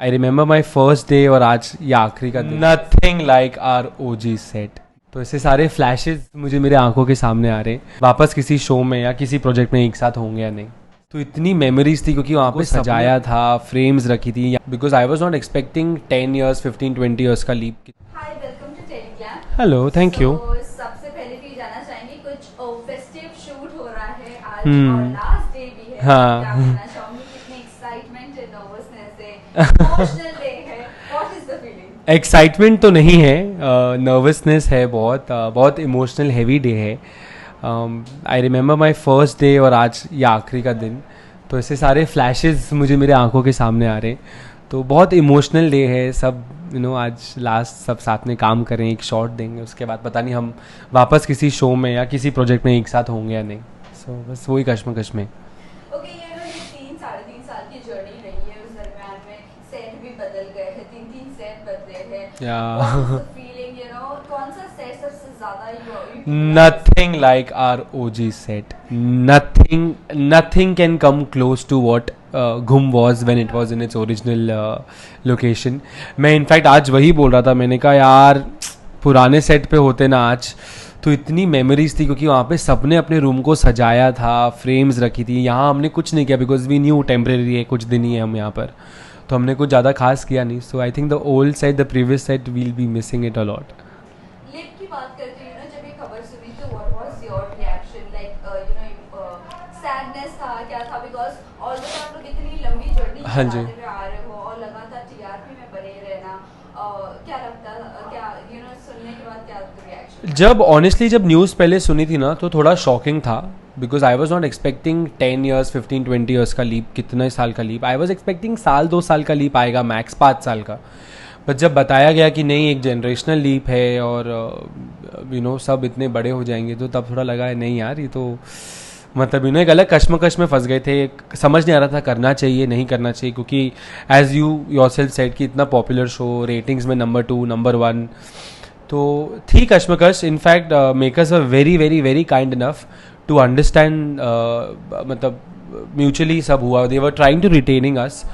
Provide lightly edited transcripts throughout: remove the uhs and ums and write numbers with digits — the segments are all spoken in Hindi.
I remember my first day और आज ये आखिरी का दिन। Nothing like our OG set. तो ऐसे सारे फ्लैशेस मुझे मेरे आंखों के सामने आ रहे हैं, वापस किसी शो में या किसी प्रोजेक्ट में एक साथ होंगे या नहीं। तो इतनी मेमोरीज थी क्योंकि वहाँ पे सजाया था, फ्रेम्स रखी थी, because I was not expecting 10 years 15-20 years का लीप। Hi, welcome to Telegram. Hello, thank you. सबसे पहले तो ये जानना चाहेंगे, कुछ फेस्टिव शूट हो रहा है आज और लास्ट डे भी है। हाँ। क्या कहना चाहूंगी, कितनी एक्साइटमेंट है, नर्वसनेस है, इमोशनल डे है, what is the feeling? Excitement तो नहीं है, नर्वसनेस है, बहुत इमोशनल हैवी डे है। आई रिमेंबर माई फर्स्ट डे और आज ये आखिरी का दिन। तो ऐसे सारे फ्लैशेस मुझे मेरे आंखों के सामने आ रहे हैं, तो बहुत इमोशनल डे है। सब आज लास्ट सब साथ में काम करें, एक शॉट देंगे, उसके बाद पता नहीं हम वापस किसी शो में या किसी प्रोजेक्ट में एक साथ होंगे या नहीं। सो बस वही कश्मकश में। ओके, ये 3 साढ़े 3 साल की जर्नी रही है, उस दरम्यान में सेट भी बदल गए हैं, 3 सेट बदले हैं। फीलिंग, कौन सा सेट सबसे ज्यादा Nothing like our OG set. Nothing can come close to what Ghum was when it was in its original location. मैं इनफैक्ट आज वही बोल रहा था, मैंने कहा यार पुराने सेट पे होते ना आज तो इतनी मेमोरीज थी, क्योंकि वहाँ पे सबने अपने रूम को सजाया था, फ्रेम्स रखी थी। यहाँ हमने कुछ नहीं किया बिकॉज वी न्यू टेम्परेरी है, कुछ दिन ही है हम यहाँ पर, तो हमने कुछ ज़्यादा खास किया नहीं। So I think the old set, the previous set, will be missing it a lot. लिप की बात करते हैं, जब ये खबर सुनी तो what was your reaction? Sadness था, क्या था? बिकॉज ऑलरेडी आप लोग इतनी लंबी जर्नी हाँ जी। चलाते हुए आ रहे हो और लगातार टीआरपी में बने रहना, क्या लगता, क्या सुनने के बाद क्या रिएक्शन? जब न्यूज़ पहले सुनी थी ना तो थोड़ा शॉकिंग था, because I was not expecting 10 years 15-20 years का लीप, कितने साल का लीप। आई वॉज एक्सपेक्टिंग 1-2 साल का लीप आएगा, मैक्स 5 साल का। बट जब बताया गया कि नहीं, एक जनरेशनल लीप है और सब इतने बड़े हो जाएंगे, तो तब थोड़ा लगा है नहीं यार, ये तो मतलब एक अलग कश्मकश में फंस गए थे। समझ नहीं आ रहा था करना चाहिए नहीं करना चाहिए, क्योंकि एज यू योरसेल्फ सेड कि इतना पॉपुलर शो, रेटिंग्स में नंबर 2 नंबर 1, तो थी कश्मकश। In fact makers are very very very kind enough to understand, मतलब म्यूचुअली सब हुआ। They were trying to retaining us,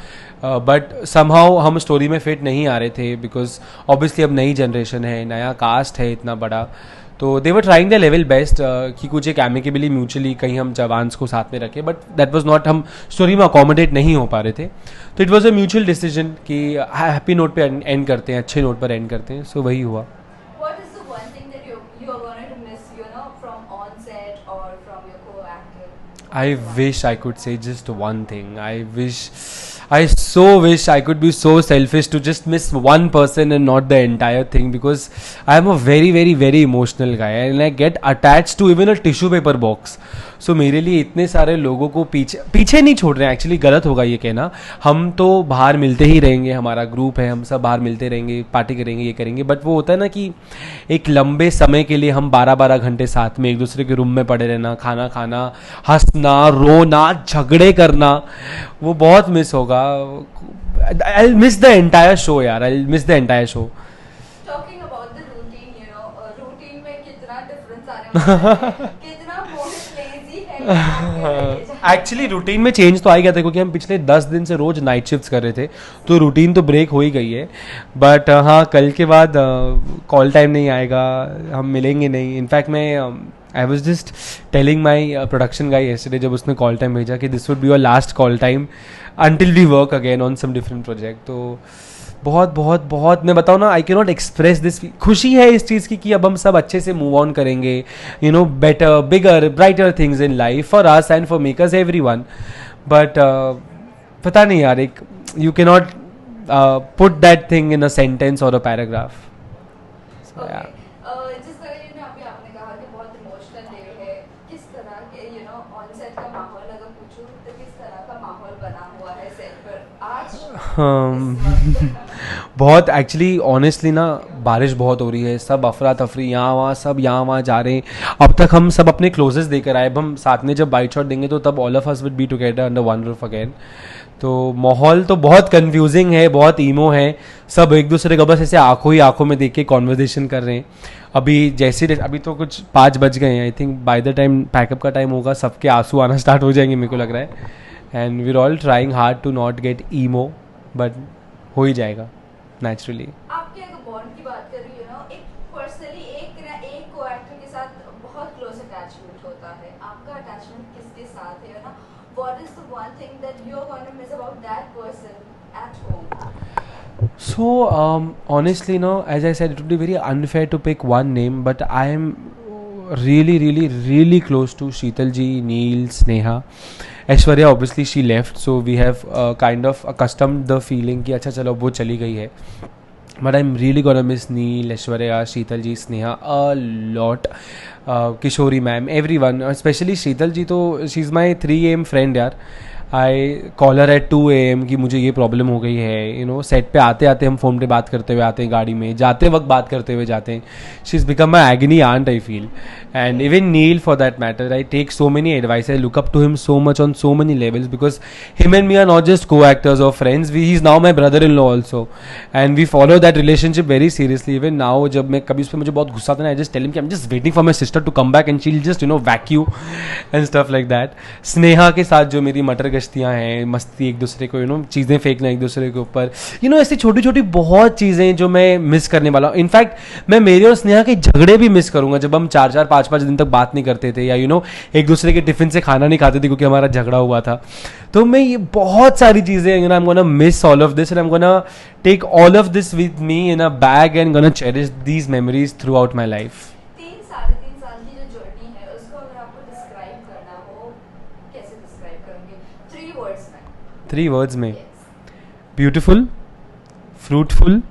but somehow हम स्टोरी में फिट नहीं आ रहे थे, बिकॉज ऑब्वियसली अब नई जनरेशन है, नया कास्ट है इतना बड़ा, तो they were trying the level best कि कुछ एक एमिकेबली म्यूचुअली कहीं हम जवान्स को साथ में रखें, बट दैट वाज नॉट, हम स्टोरी में अकोमोडेट नहीं हो पा रहे थे। तो it was a mutual decision कि हैप्पी नोट पे एंड करते हैं, अच्छे नोट पर एंड करते हैं। सो वही हुआ। What is the one thing that you are going to miss, from on set or from your co-actor? I wish I could say just one thing. I so wish I could be so selfish to just miss one person and not the entire thing, because I am a very very very emotional guy and I get attached to even a tissue paper box. So मेरे लिए इतने सारे लोगों को पीछे नहीं छोड़ रहे हैं, एक्चुअली गलत होगा ये कहना। हम तो बाहर मिलते ही रहेंगे, हमारा ग्रुप है, हम सब बाहर मिलते रहेंगे, पार्टी करेंगे, ये करेंगे, बट वो होता है ना कि एक लंबे समय के लिए हम 12-12 घंटे साथ में एक दूसरे के रूम में पड़े रहना, खाना खाना, हंसना, रोना, झगड़े करना, वो बहुत मिस होगा। I'll miss the entire show यार, I'll miss the entire show. Talking about the routine, routine में कितना difference आने वाला है, कितना मोहित lazy है। एक्चुअली रूटीन में चेंज तो आ ही गया था, क्योंकि हम पिछले 10 दिन से रोज नाइट शिफ्ट्स कर रहे थे, तो रूटीन तो ब्रेक हो ही गई है। बट हाँ, कल के बाद कॉल टाइम नहीं आएगा, हम मिलेंगे नहीं। इनफैक्ट मैं I was just telling my production guy yesterday, जब उसने कॉल टाइम भेजा कि this would be your last call time until we work again on some different project. तो बहुत बहुत बहुत, मैं बताऊँ ना, I can not express this. खुशी है इस चीज़ की कि अब हम सब अच्छे से मूव ऑन करेंगे, better, bigger, brighter things in life for us and for makers everyone. But पता नहीं यार, एक you can not put that thing in a sentence और अ पैराग्राफ। जिस तरह अभी आपने कहा कि बहुत इमोशनल डे है, किस तरह के ऑन सेट का माहौल अगर पूछूं तो किस तरह का माहौल बना हुआ है सेट पर आज? बहुत एक्चुअली ऑनेस्टली ना, बारिश बहुत हो रही है, सब अफरा तफरी, यहाँ वहाँ, सब यहाँ वहाँ जा रहे हैं। अब तक हम सब अपने क्लोजेस्ट देकर आए, अब हम साथ में जब बाइट शॉट देंगे तो तब all of us will be together under one roof again. तो माहौल तो बहुत कंफ्यूजिंग है, बहुत ईमो है, सब एक दूसरे को बस ऐसे आंखों ही आंखों में देख के कॉन्वर्जेशन कर रहे हैं। अभी तो कुछ 5 बज गए हैं, I think by the time pack up का टाइम होगा सबके आंसू आना स्टार्ट हो जाएंगे, मेरे को लग रहा है। And we are all trying hard to not get emo, but हो ही जाएगा नेचुरली। आपके अगर बॉन्ड की बात करें एक पर्सनली एक को एक्टर के साथ बहुत क्लोज अटैचमेंट होता है, आपका अटैचमेंट किसके साथ है ना? What is the one thing that you are gonna miss about that person at home? So honestly, no, as I said, it would be very unfair to pick one name, but I am really close to Sheetal ji, Neil, Sneha. Aishwarya, obviously she left, so we have kind of accustomed the feeling कि अच्छा चलो वो चली गई है, but I'm really gonna miss Neil, Aishwarya, Sheetal ji, Sneha a lot. Kishori ma'am, everyone, especially Sheetal ji, तो she's my 3 AM friend यार. I call her at 2 AM कि मुझे ये प्रॉब्लम हो गई है, यू नो सेट पे आते आते हम फ़ोन पे बात करते हुए आते हैं, गाड़ी में जाते वक्त बात करते हुए जाते हैं. She is become my agony aunt I feel. And even Neil for that matter, I take so many advice, I look up to him so much on so many levels because him and me are not just co actors और friends, he is now my brother in law also and we follow that relationship very seriously. Even now जब मैं कभी उस पर मुझे बहुत गुस्सा आता है, आई जस्ट टेल हिम कि I am just waiting for my sister to come back and she will just you know whack you and stuff like that. Sneha के साथ जो मेरी मटर गश्तियाँ हैं, मस्ती, एक दूसरे को यू नो चीज़ें फेंकना एक दूसरे के ऊपर, यू नो ऐसी छोटी छोटी बहुत चीज़ें जो मैं मिस करने वाला हूँ. इनफैक्ट मैं मेरे और स्नेहा के झगड़े भी मिस करूँगा जब हम 4-4 5-5 दिन तक बात नहीं करते थे, या यू नो एक दूसरे के टिफिन से खाना नहीं खाते थे क्योंकि हमारा झगड़ा हुआ था. तो मैं ये बहुत सारी चीज़ें, you know I am gonna miss all of this and I am gonna take all of this with me in a bag and gonna cherish these memories throughout my life. 3-3.5 साल की जो जर्नी है उसको अगर आपको डिस्क्राइब करना हो, कैसे डिस्क्राइब करोगे? 3 वर्ड्स में. 3 words में? Beautiful, fruitful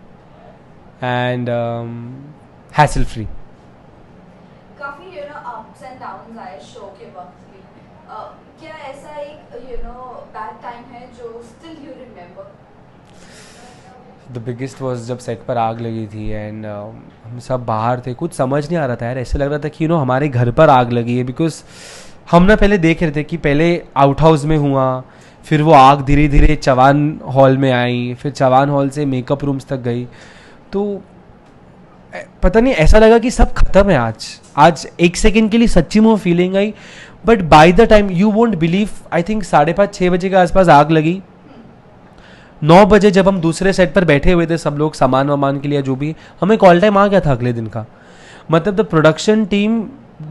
and hassle free. काफी अप्स एंड डाउन्स आए शो के वक्त भी. क्या ऐसा एक बैड टाइम है जो still you remember? The biggest was जब सेट पर आग लगी थी एंड हम सब बाहर थे, कुछ समझ नहीं आ रहा था यार, ऐसे लग रहा था कि यू नो हमारे घर पर आग लगी है. बिकॉज हम ना पहले देख रहे थे कि पहले आउट हाउस में हुआ, फिर वो आग धीरे धीरे चवान हॉल में आई, फिर चवान हॉल से मेकअप रूम्स तक गई. तो पता नहीं ऐसा लगा कि सब खत्म है. आज 1 सेकेंड के लिए सच्ची में वो feeling I, but by the time you won't believe, I think 5:30-6 बजे के आसपास आग लगी. 9 बजे जब हम दूसरे सेट पर बैठे हुए थे सब लोग सामान वामान के लिए, जो भी, हमें कॉल टाइम आ गया था अगले दिन का. मतलब the production team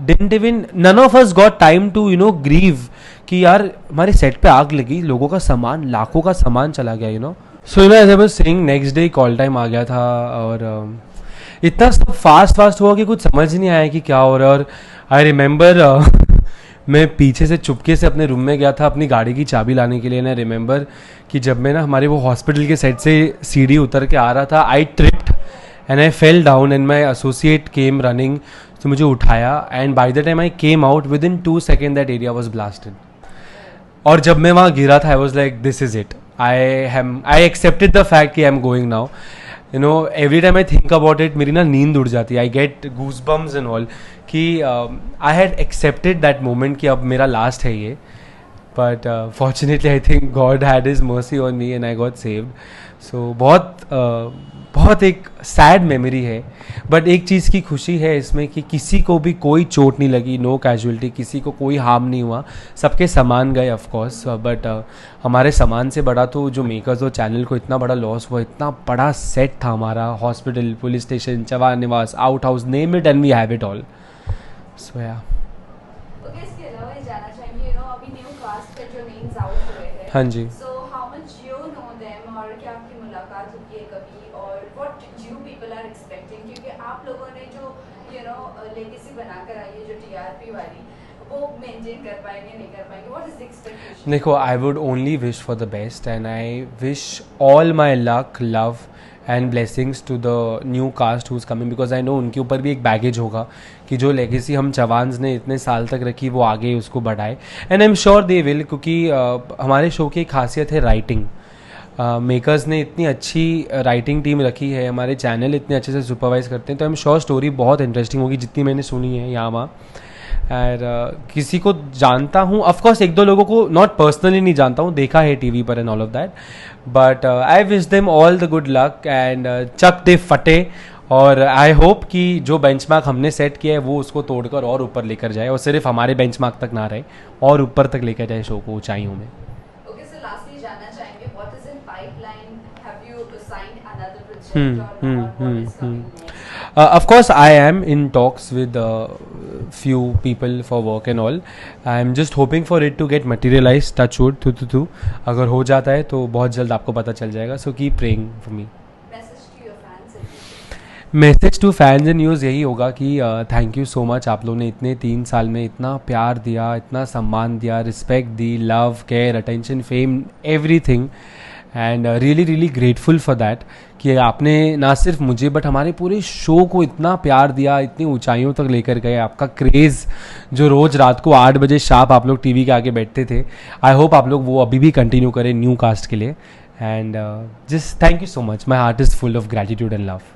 didn't even, none of us got time to you know grieve कि यार हमारे सेट पे आग लगी, लोगों का सामान, लाखों का सामान चला गया, you know. So you know as I was saying, next day call time आ गया था और इतना सब फास्ट हुआ कि कुछ समझ नहीं आया कि क्या हो रहा है. और आई रिमेंबर मैं पीछे से चुपके से अपने रूम में गया था अपनी गाड़ी की चाबी लाने के लिए. ना रिमेंबर कि जब मैं ना हमारे वो हॉस्पिटल के सेट से सीढ़ी उतर के आ रहा था, I tripped and I fell down and my associate came running, तो मुझे उठाया and by the time I came out within 2 seconds that area was blasted. और जब मैं वहाँ गिरा था, I was like this is it, I accepted the fact कि I am going now. You know every time I think about it मेरी ना नींद उड़ जाती है, I gate goose bumps and all कि I had accepted that moment कि अब मेरा लास्ट है ये. But fortunately I think God had his mercy on me and I got saved. So बहुत एक सैड मेमोरी है, बट एक चीज़ की खुशी है इसमें कि किसी को भी कोई चोट नहीं लगी, नो कैजुअलिटी, किसी को कोई हार्म नहीं हुआ, सबके सामान गए ऑफ कोर्स. बट हमारे सामान से बड़ा तो जो मेकर्स और चैनल को इतना बड़ा लॉस हुआ. इतना बड़ा सेट था हमारा, hospital, police station, Chavan Niwas, out house, name it and we have it all. So या इसके अलावा ये जानना चाहेंगे अभी न्यू कास्ट पे जो नेम्स आउट हुए हैं, हाँ जी, so how much you know them और क्या आपकी मुलाकात हुई है कभी, और what you people are expecting, क्योंकि आप लोगों ने जो लेगेसी बनाकर आई है जो टीआरपी वाली, वो मेंटेन कर पाएंगे नहीं कर पाएंगे, व्हाट इज द एक्सपेक्टेशन? देखो, I would only wish for the best and I wish all my luck, love and blessings to the new cast who is coming, because I know उनके ऊपर भी एक बैगेज होगा कि जो लेगेसी हम जवान्स ने इतने साल तक रखी वो आगे उसको बढ़ाए. And I am sure they will, क्योंकि हमारे शो की एक खासियत है राइटिंग. मेकर्स ने इतनी अच्छी राइटिंग टीम रखी है, हमारे चैनल इतने अच्छे से सुपरवाइज करते हैं, तो आई एम श्योर स्टोरी बहुत इंटरेस्टिंग होगी जितनी मैंने सुनी है यहाँ वहाँ. और किसी को जानता हूँ, ऑफकोर्स 1-2 लोगों को नॉट पर्सनली नहीं जानता हूँ, देखा है टीवी पर and all of that, but I wish them all the good luck and चक दे फटे. और आई होप कि जो बेंचमार्क हमने सेट किया है वो उसको तोड़कर और ऊपर लेकर जाए, और सिर्फ हमारे बेंचमार्क तक ना रहे, और ऊपर तक लेकर जाए शो को ऊंचाइयों में. Okay, so lastly जानना चाहेंगे, what is in pipeline? Have you find another project or what is coming next? Of course, I am in talks with few people for work and all. I'm just hoping for it to get materialized. Touch wood, tu. अगर हो जाता है तो बहुत जल्द आपको पता चल जाएगा. So keep praying for me. Message to your fans and viewers. Message to fans and news यही होगा कि थैंक यू सो मच. आप लोगों ने इतने 3 साल में इतना प्यार दिया, इतना सम्मान दिया, respect the, love, care, attention, fame, everything. And really grateful for that कि आपने ना सिर्फ मुझे बट हमारे पूरे शो को इतना प्यार दिया, इतनी ऊंचाइयों तक लेकर गए. आपका क्रेज़ जो रोज़ रात को 8 बजे शार्प आप लोग टीवी के आगे बैठते थे, आई होप आप लोग वो अभी भी कंटिन्यू करें न्यू कास्ट के लिए. And just thank you so much. My heart is full of gratitude and love.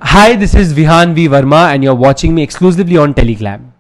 Hi, this is Vihan V. Verma and you're watching me exclusively on Teleglam.